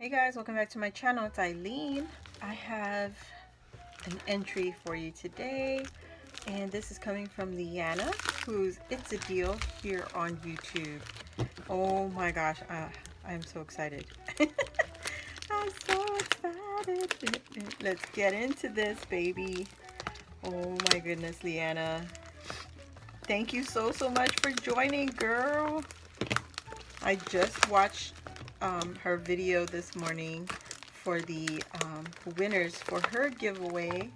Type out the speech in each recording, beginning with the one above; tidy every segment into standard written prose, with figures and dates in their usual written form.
Hey guys, welcome back to my channel. It's Eileen. I have an entry for you today, and this is coming from Liana, who's It's a Deal here on YouTube. Oh my gosh, I'm so excited. I'm so excited. Let's get into this, baby. Oh my goodness, Liana. Thank you so much for joining, girl. I just watched her video this morning for the winners for her giveaway,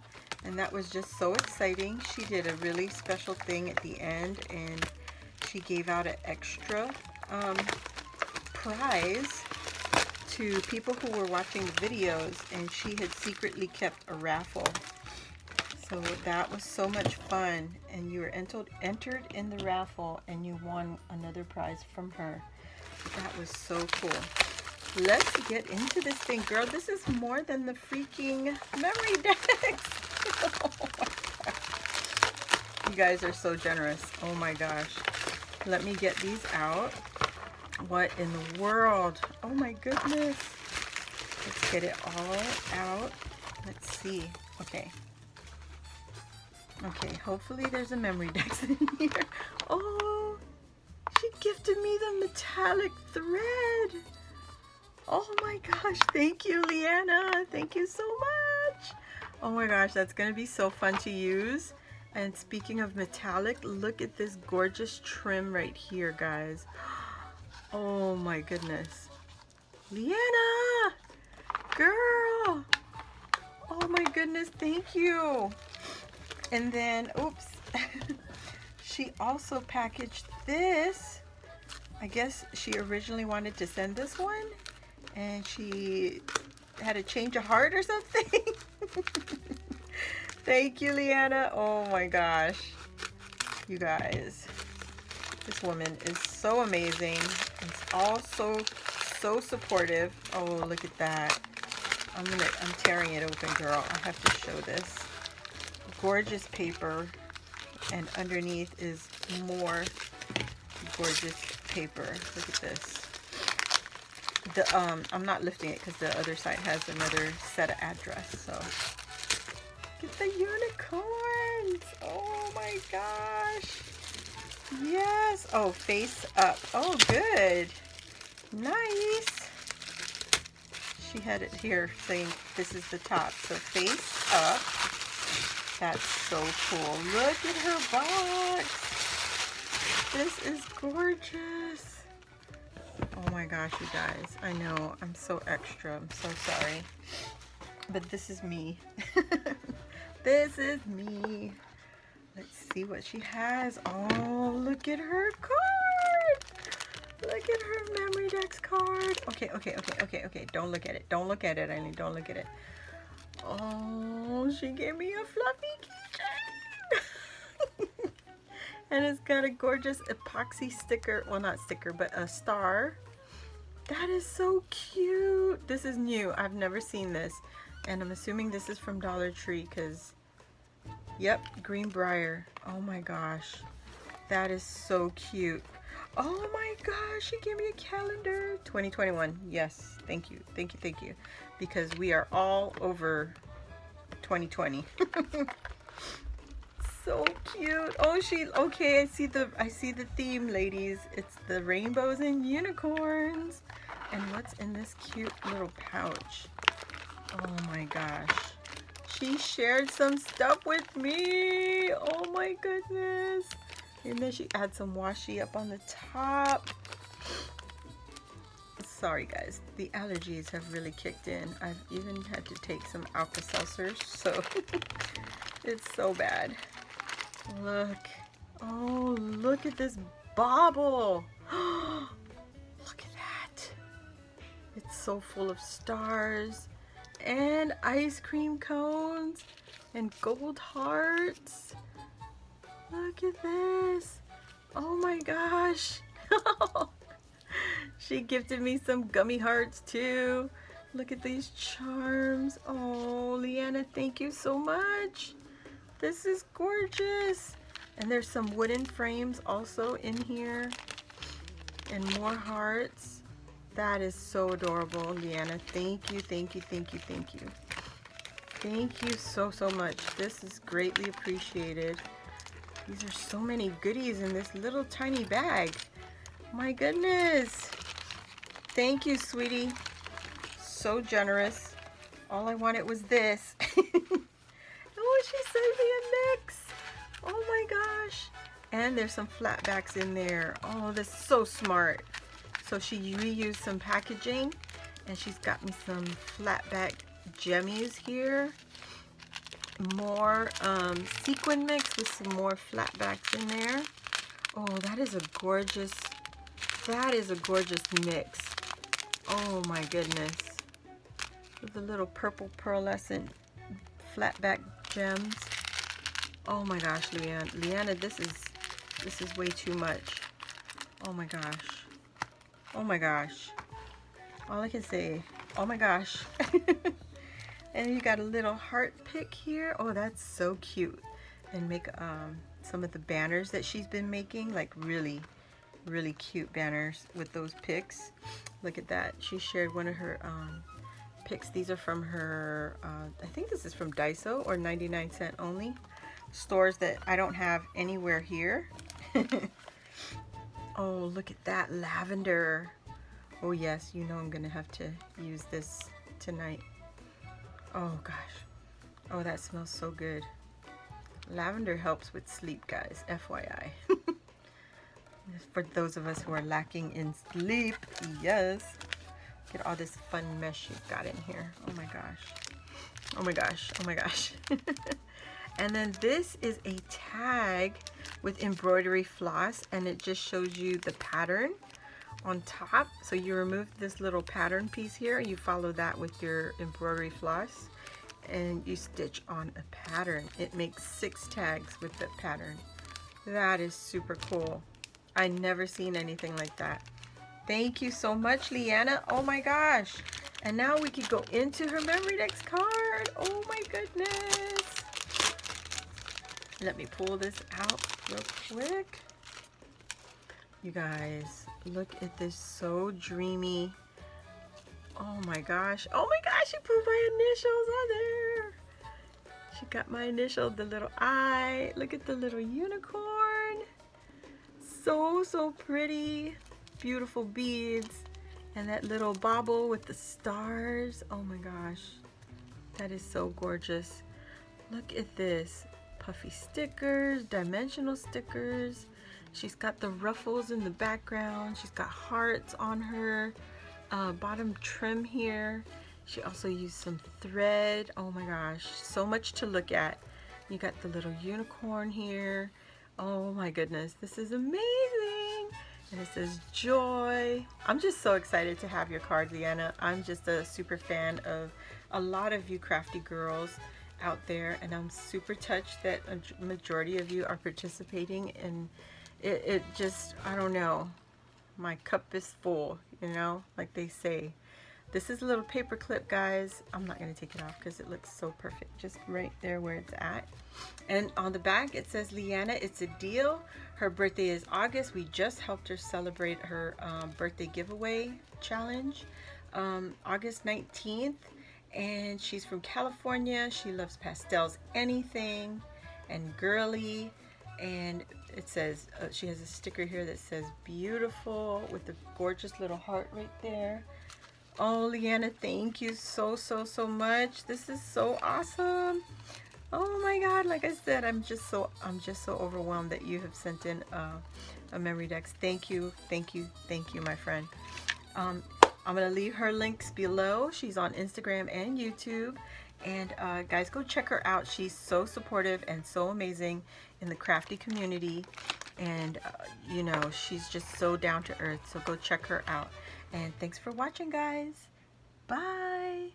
and that was just so exciting. She did a really special thing at the end, and she gave out an extra prize to people who were watching the videos, and she had secretly kept a raffle. So that was so much fun, and you were entered in the raffle, and you won another prize from her. That was so cool. Let's get into this thing, girl. This is more than the freaking memory decks. Oh my gosh. You guys are so generous. Oh my gosh. Let me get these out. What in the world? Oh my goodness. Let's get it all out. Let's see. Okay. Okay, hopefully there's a memory decks in here. Oh, she gifted me the metallic thread. Oh my gosh, thank you, Liana. Thank you so much. Oh my gosh, that's going to be so fun to use. And speaking of metallic, look at this gorgeous trim right here, guys. Oh my goodness. Liana, girl. Oh my goodness, thank you. And then, oops, she also packaged this. I guess she originally wanted to send this one, and she had a change of heart or something. Thank you, Liana. Oh my gosh. You guys, this woman is so amazing. It's all so supportive. Oh, look at that. I'm tearing it open, girl. I have to show this. Gorgeous paper, and underneath is more gorgeous paper. Look at this. I'm not lifting it because the other side has another set of address. So look at the unicorns. Oh my gosh. Yes. Oh, face up. Oh, good. Nice. She had it here saying this is the top. So face up. That's so cool. Look at her box. This is gorgeous. Oh my gosh, you guys. I know, I'm so extra. I'm so sorry. But this is me. This is me. Let's see what she has. Oh, look at her card. Look at her memory decks card. Okay. Don't look at it. Don't look at it, Eileen. Don't look at it. Oh, she gave me a fluffy keychain. And it's got a gorgeous epoxy sticker. Well, not sticker, but a star. That is so cute. This is new. I've never seen this. And I'm assuming this is from Dollar Tree because, yep, Greenbrier. Oh my gosh. That is so cute. Oh my gosh, she gave me a calendar. 2021. Yes, thank you. Because we are all over 2020. So cute. Oh, okay, I see the theme, ladies. It's the rainbows and unicorns. And what's in this cute little pouch? Oh my gosh. She shared some stuff with me. Oh my goodness. And then she had some washi up on the top. Sorry guys, the allergies have really kicked in. I've even had to take some Alka-Seltzers, so it's so bad. Look. Oh, look at this bauble. Look at that. It's so full of stars and ice cream cones and gold hearts. Look at this. Oh my gosh. She gifted me some gummy hearts too. Look at these charms. Oh, Liana, thank you so much. This is gorgeous. And there's some wooden frames also in here. And more hearts. That is so adorable, Liana. Thank you, thank you, thank you, thank you. Thank you so, so much. This is greatly appreciated. These are so many goodies in this little tiny bag. My goodness. Thank you, sweetie. So generous. All I wanted was this. Oh, she sent me a mix. Oh my gosh. And there's some flatbacks in there. Oh, that's so smart. So she reused some packaging, and she's got me some flatback jemmies here. More sequin mix with some more flatbacks in there. Oh, that is a gorgeous mix. Oh my goodness. With the little purple pearlescent flatback gems. Oh my gosh, Liana, this is way too much. Oh my gosh. Oh my gosh. All I can say, oh my gosh. And you got a little heart pick here. Oh, that's so cute. And make some of the banners that she's been making, like really cute banners with those picks. Look at that. She shared one of her picks. These are from her, I think this is from Daiso or 99-cent only. Stores that I don't have anywhere here. Oh, look at that lavender. Oh yes, you know I'm gonna have to use this tonight. Oh gosh. Oh, that smells so good. Lavender helps with sleep, guys, FYI. For those of us who are lacking in sleep, yes. Look at all this fun mesh you've got in here. Oh my gosh. Oh my gosh. Oh my gosh. And then this is a tag with embroidery floss, and it just shows you the pattern on top. So you remove this little pattern piece here, you follow that with your embroidery floss, and you stitch on a pattern. It makes 6 tags with the pattern. That is super cool. I never seen anything like that. Thank you so much, Liana. Oh my gosh. And now we could go into her Memory Dex card. Oh my goodness. Let me pull this out real quick. You guys, look at this, so dreamy. Oh my gosh. Oh my gosh, she put my initials on there. She got my initial, the little eye. Look at the little unicorn. So pretty. Beautiful beads. And that little bauble with the stars. Oh my gosh. That is so gorgeous. Look at this. Puffy stickers, dimensional stickers. She's got the ruffles in the background. She's got hearts on her bottom trim here. She also used some thread. Oh my gosh, so much to look at. You got the little unicorn here. Oh my goodness, this is amazing. And it says joy. I'm just so excited to have your card, Liana. I'm just a super fan of a lot of you crafty girls out there, and I'm super touched that a majority of you are participating, and it just, I don't know, my cup is full, you know, like they say. This is a little paper clip, guys. I'm not going to take it off because it looks so perfect just right there where it's at. And on the back it says, Liana, it's a deal. Her birthday is August. We just helped her celebrate her birthday giveaway challenge, August 19th. And she's from California. She loves pastels, anything, and girly. And it says, she has a sticker here that says beautiful with a gorgeous little heart right there. Oh, Liana, thank you so much. This is so awesome. Oh my God, like I said, I'm just so overwhelmed that you have sent in a Memory Dex. Thank you, my friend. I'm gonna leave her links below. She's on Instagram and YouTube. And guys, go check her out. She's so supportive and so amazing in the crafty community. And you know, she's just so down to earth. So go check her out. And thanks for watching, guys. Bye.